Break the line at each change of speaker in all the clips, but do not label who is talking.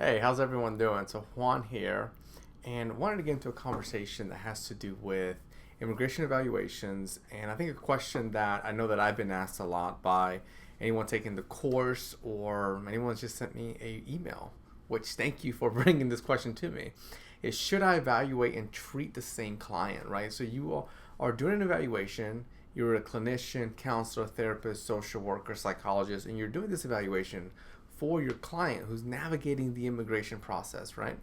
Hey, how's everyone doing? So Juan here, and wanted to get into a conversation that has to do with immigration evaluations, and I think a question that I know that I've been asked a lot by anyone taking the course or anyone just sent me a email, which thank you for bringing this question to me, is should I evaluate and treat the same client, right? So are doing an evaluation, you're a clinician, counselor, therapist, social worker, psychologist, and you're doing this evaluation for your client who's navigating the immigration process, right?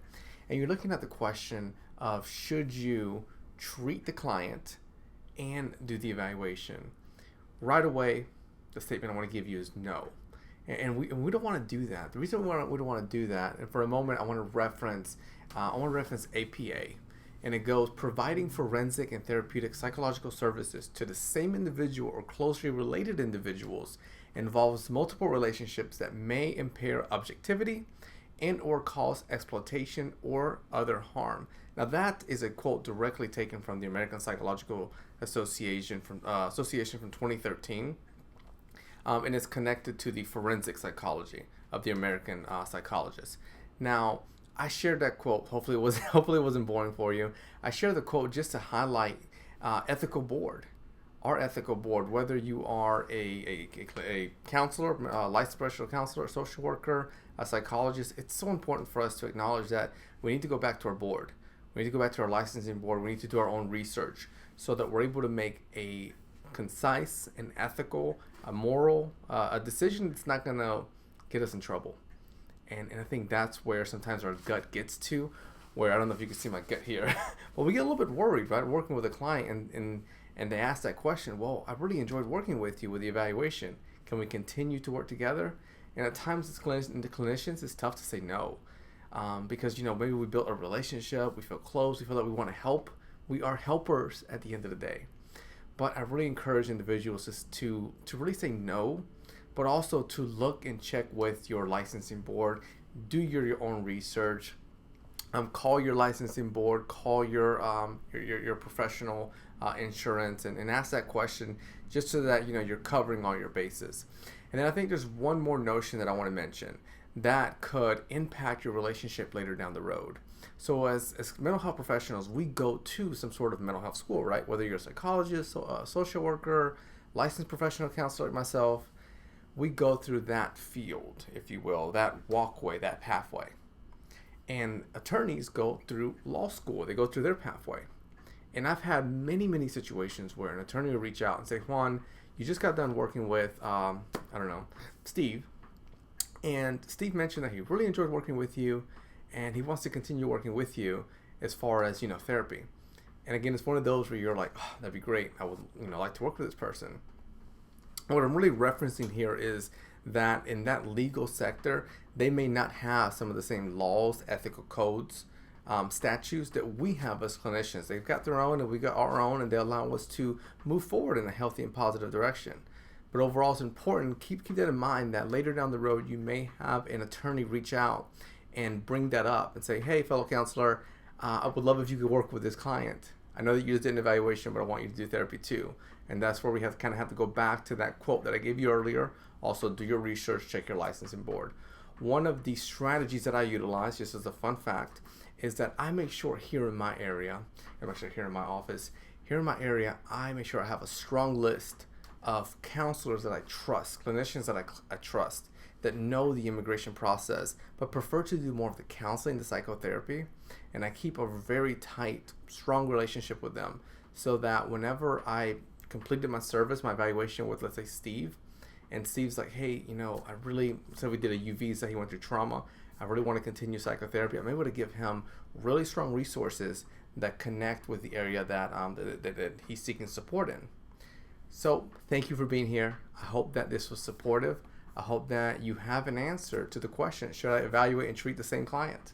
And you're looking at the question of should you treat the client and do the evaluation? Right away, the statement I want to give you is no. And we don't want to do that. The reason we don't want to do that, and for a moment I want to reference APA, and it goes providing forensic and therapeutic psychological services to the same individual or closely related individuals involves multiple relationships that may impair objectivity and or cause exploitation or other harm. Now that is a quote directly taken from the American Psychological Association from 2013, and it's connected to the forensic psychology of the American psychologists. Now, I shared that quote. Hopefully it wasn't boring for you. I shared the quote just to highlight ethical board. Our ethical board, whether you are a counselor, a licensed professional counselor, a social worker, a psychologist, it's so important for us to acknowledge that we need to go back to our board. We need to go back to our licensing board. We need to do our own research so that we're able to make a concise and ethical, a moral, a decision that's not going to get us in trouble. And I think that's where sometimes our gut gets to, where I don't know if you can see my gut here, but we get a little bit worried, right? Working with a client and they ask that question, well, I really enjoyed working with you with the evaluation. Can we continue to work together? And at times as clinicians, it's tough to say no. Because, maybe we built a relationship, we feel close, we feel that we want to help. We are helpers at the end of the day. But I really encourage individuals to really say no, but also to look and check with your licensing board, do your own research, call your licensing board, call your professional insurance, and ask that question just so that you're covering all your bases. And then I think there's one more notion that I want to mention that could impact your relationship later down the road. So as mental health professionals, we go to some sort of mental health school, right? Whether you're a psychologist, a social worker, licensed professional counselor like myself, we go through that field, if you will, that walkway, that pathway. And attorneys go through law school. They go through their pathway. And I've had many, many situations where an attorney will reach out and say, Juan, you just got done working with, Steve. And Steve mentioned that he really enjoyed working with you and he wants to continue working with you as far as, therapy. And again, it's one of those where you're like, oh, that'd be great. I would, like to work with this person. What I'm really referencing here is that in that legal sector, they may not have some of the same laws, ethical codes, statutes that we have as clinicians. They've got their own and we got our own, and they allow us to move forward in a healthy and positive direction. But overall, it's important, keep that in mind, that later down the road, you may have an attorney reach out and bring that up and say, hey, fellow counselor, I would love if you could work with this client. I know that you just did an evaluation, but I want you to do therapy too. And that's where we have to go back to that quote that I gave you earlier. Also, do your research, check your licensing board. One of the strategies that I utilize, just as a fun fact, is that I make sure here in my area, I'm actually here in my office, here in my area, I make sure I have a strong list of counselors that I trust, clinicians that I trust, that know the immigration process, but prefer to do more of the counseling, the psychotherapy, and I keep a very tight, strong relationship with them so that whenever I completed my service, my evaluation with, let's say, Steve, and Steve's like, hey, so we did a UV, so he went through trauma, I really want to continue psychotherapy, I'm able to give him really strong resources that connect with the area that he's seeking support in. So thank you for being here. I hope that this was supportive. I hope that you have an answer to the question, should I evaluate and treat the same client?